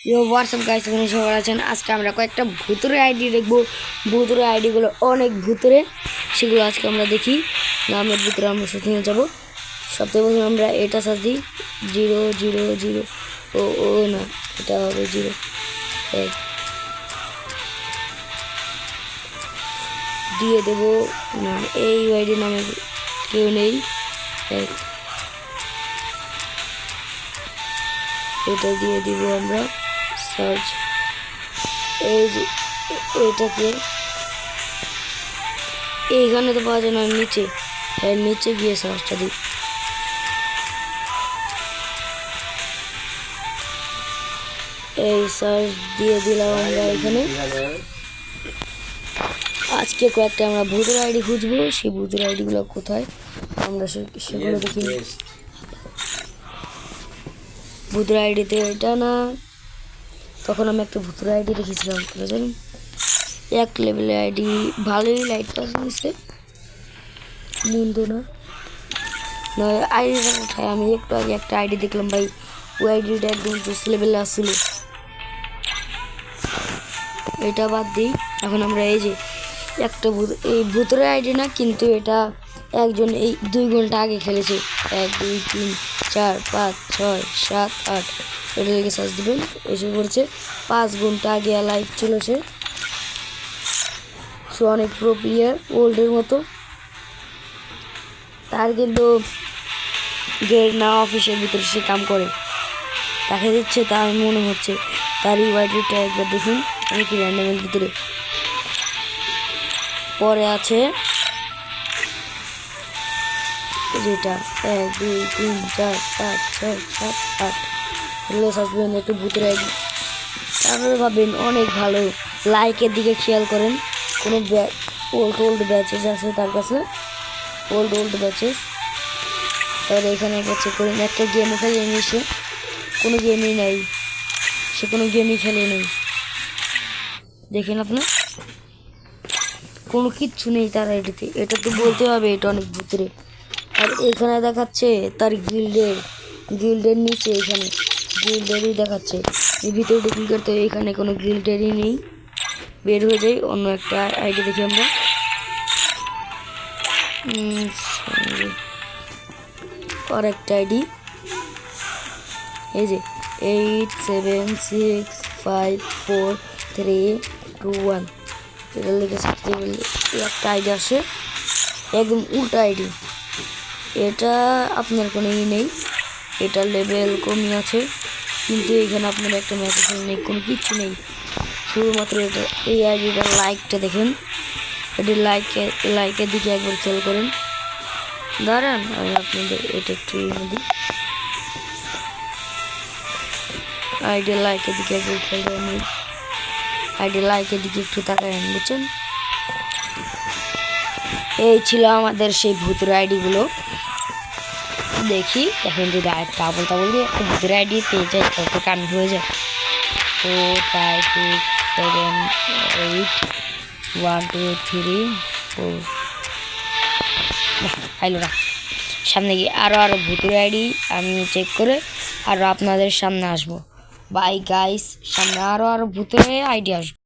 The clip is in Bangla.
হোয়াটসঅ্যাপ গাইস, আপনারা সবাই আছেন। আজকে আমরা কয়েকটা ভূতুরে আইডি দেখবো। ভূতুরে আইডিগুলো অনেক ভূতুরে, সেগুলো আজকে আমরা দেখি। নামের ভিতরে আমরা শুটিংয়ে যাবো। সবথেকে প্রথমে আমরা এটা সার্চ দিই, 000। ও না, এটা হবে 01 দিয়ে দেবো। না, এই আইডি নামে কেউ নেই। এটা দিয়ে দিব আমরা সার্চ। এইটাকে এইখানে তো পাওয়া যায় না, নিচে। নিচে গিয়ে সার্চটা দিই। এই সার্চ দিয়ে দিলাম আমরা এখানে। আজকে কয়েকটা আমরা ভূতের আইডি খুঁজবো। সেই ভূতের আইডিগুলো কোথায় আমরা সেগুলো দেখি। ভূতের আইডিতে এটা না, তখন আমি একটা ভূতের আইডি রেখেছিলাম, জানেন, 1 লেভেলের আইডি। ভালোই লাইট পাস দিচ্ছে, মন্দ না। আইডিটা কোথায়? আমি একটু আগে একটা আইডি দেখলাম ভাই, ওই আইডিটা একদম 10 লেভেলে আসছিল। এটা বাদ দিই। এখন আমরা এই যে একটা এই ভূতের আইডি না, কিন্তু এটা একজন এই 2 ঘন্টা আগে খেলেছে। 1 2 3 4 5 6 7 8 এটা লিখে সার্চ দেবেন, এসে পড়ছে 5 ঘন্টা আগে লাইভ চলেছে। সে অনেক প্রো প্লেয়ার, ওল্ডের মতো। তার কিন্তু গেট না অফিসের ভিতরে সে কাম করে, তাকে দিচ্ছে, তা আমি মনে হচ্ছে। তার এই আইডিটা একবার দেখুন, আমি কি র্যান্ডামের ভিতরে পরে আছে যেটা 1 2 3 4 5 6 7 8 এগুলো সার্চবেন, একটু ভূতের আইডি। তারপরে ভাববেন অনেক ভালো। লাইকের দিকে খেয়াল করেন, কোনো ওল্ড ব্যাচেস আছে তার কাছে, ওল্ড ব্যাচেস। তাহলে এখানে একবার চেক করেন। একটা গেমও খেলে নিয়েছে, কোনো গেমই নাই, সে কোনো গেমই খেলে নেই। দেখেন আপনার কোনো কিচ্ছু নেই তার আইডিতে। এটা তো বলতে হবে এটা অনেক ভূতুরে। আর এখানে দেখাচ্ছে তার গিল্ডের নিচে, এখানে গিল্ডেরই দেখাচ্ছে। এই ভিতরে ঢুকিং করতে এখানে কোনো গিল্ডেরই নেই। বের হয়ে যাই, অন্য একটা আইডি দেখি আমরা। আর একটা আইডি, এই যে 8 7 6 5 4 3 2 1 এটা লিখে একটা আইডি আসে, একদম উল্টা আইডি। এটা আপনার কোনো নেই, এটা লেভেল কমই আছে, কিন্তু এখানে আপনার একটা মেসেজ নেই, কোনো কিছু নেই। শুধুমাত্র এটা এই আইডিটার লাইকটা দেখেন। এটি লাইকের দিকে একবার খেয়াল করেন। দাঁড়ান, আমি আপনাদের এটা একটু দিই। আইডি লাইকের দিকে একবার খেয়াল করেন, আইডি লাইকের দিকে একটু তাকায়েন, বুঝছেন? এই ছিল আমাদের সেই ভূতের আইডিগুলো। দেখি এখন যদি আরেকটা আবল তাবল দিয়ে একটা ভূতের আইডি পেয়ে যায়, তত কান হয়ে যায়। 4 5 6 7 8 1 2 3 4 আইলো না। সামনে গিয়ে আরো ভূতের আইডি আমি চেক করে আরো আপনাদের সামনে আসবো। বাই গাইস, সামনে আরো ভূতের আইডি আসবো।